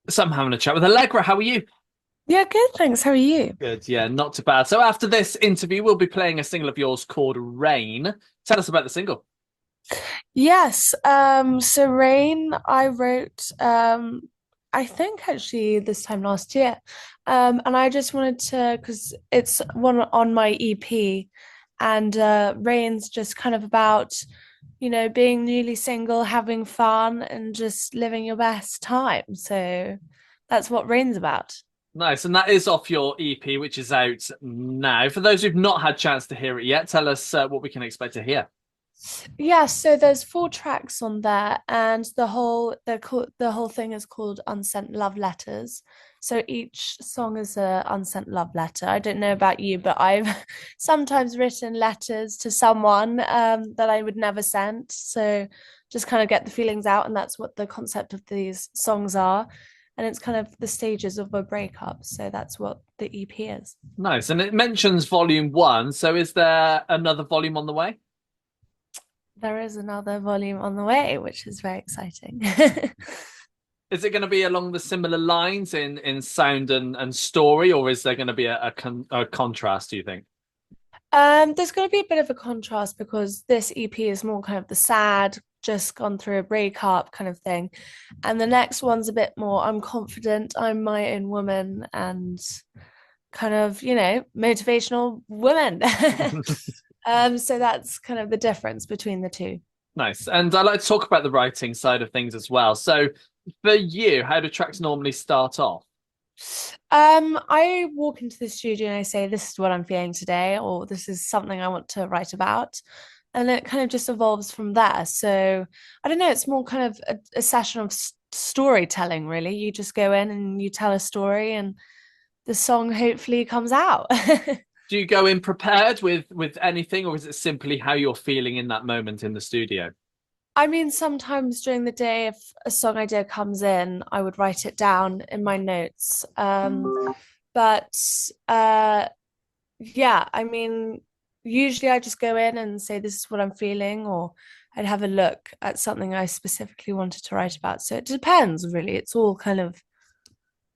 So I'm having a chat with Allegra. How are you? Yeah, good, thanks. How are you? Good, yeah, not too bad. So after this interview, we'll be playing a single of yours called Rain. Tell us about the single. Yes, so Rain, I wrote I think actually this time last year. And I just wanted to because it's one on my EP and Rain's just kind of about, being newly single, having fun and just living your best time. So that's what Rain's about. Nice, and that is off your EP, which is out now. For those who've not had a chance to hear it yet, tell us what we can expect to hear. Yeah, so there's four tracks on there, and the whole thing is called Unsent Love Letters. So each song is a unsent love letter. I don't know about you, but I've sometimes written letters to someone that I would never send. So just kind of get the feelings out, and that's what the concept of these songs are. And it's kind of the stages of a breakup. So that's what the EP is. Nice, and it mentions volume one. So is there another volume on the way? There is another volume on the way, which is very exciting. Is it going to be along the similar lines in sound and story, or is there going to be a contrast, do you think? There's going to be a bit of a contrast because this EP is more kind of the sad, just gone through a breakup kind of thing. And the next one's a bit more, I'm confident, I'm my own woman, and kind of, motivational woman. So that's kind of the difference between the two. Nice. And I like to talk about the writing side of things as well. So for you, how do tracks normally start off? I walk into the studio and I say, this is what I'm feeling today, or this is something I want to write about. And it kind of just evolves from there. So I don't know, it's more kind of a session of storytelling, really. You just go in and you tell a story, and the song hopefully comes out. Do you go in prepared with anything, or is it simply how you're feeling in that moment in the studio? I mean, sometimes during the day, if a song idea comes in, I would write it down in my notes. But yeah, I mean, usually I just go in and say, this is what I'm feeling, or I'd have a look at something I specifically wanted to write about. So it depends, really. It's all kind of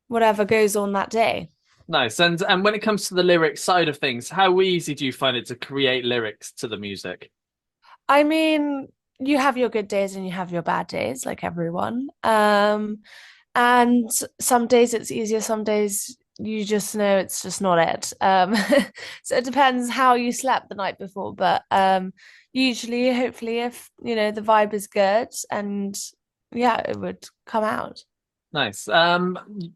whatever goes on that day. Nice. And when it comes to the lyric side of things, how easy do you find it to create lyrics to the music? I mean, you have your good days and you have your bad days, like everyone. And some days it's easier, some days you just know it's just not it. So it depends how you slept the night before, but usually, hopefully, if the vibe is good and yeah, it would come out. Nice.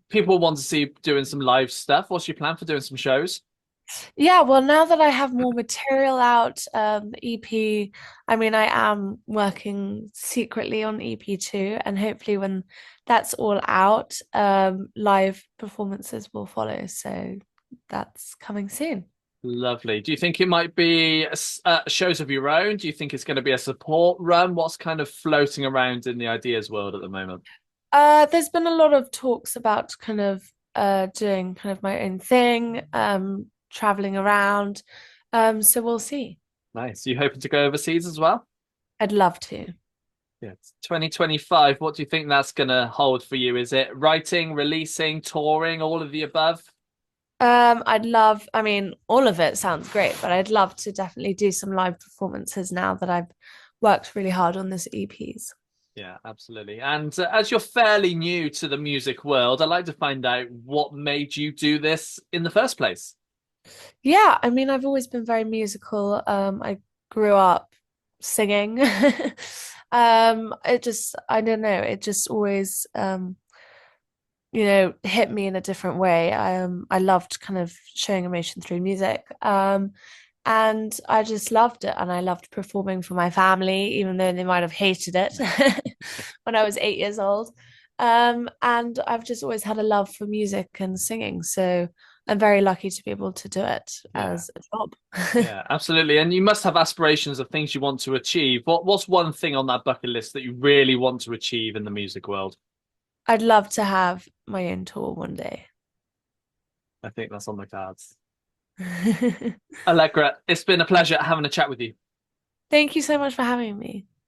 People want to see you doing some live stuff. What's your plan for doing some shows? Yeah, well, now that I have more material out, the EP, I mean, I am working secretly on EP2, and hopefully, when that's all out, live performances will follow. So that's coming soon. Lovely. Do you think it might be shows of your own? Do you think it's going to be a support run? What's kind of floating around in the ideas world at the moment? There's been a lot of talks about kind of doing kind of my own thing, traveling around. So we'll see. Nice. You hoping to go overseas as well? I'd love to. Yeah. 2025. What do you think that's going to hold for you? Is it writing, releasing, touring, all of the above? I mean, all of it sounds great, but I'd love to definitely do some live performances now that I've worked really hard on this EPs. Yeah, absolutely. And as you're fairly new to the music world, I'd like to find out what made you do this in the first place. Yeah, I mean, I've always been very musical. I grew up singing. I don't know, it just always hit me in a different way. I loved kind of showing emotion through music. And I just loved it. And I loved performing for my family, even though they might have hated it when I was 8 years old. And I've just always had a love for music and singing. So I'm very lucky to be able to do it Yeah, as a job. yeah, absolutely. And you must have aspirations of things you want to achieve. What's one thing on that bucket list that you really want to achieve in the music world? I'd love to have my own tour one day. I think that's on the cards. Allegra, it's been a pleasure having a chat with you. Thank you so much for having me.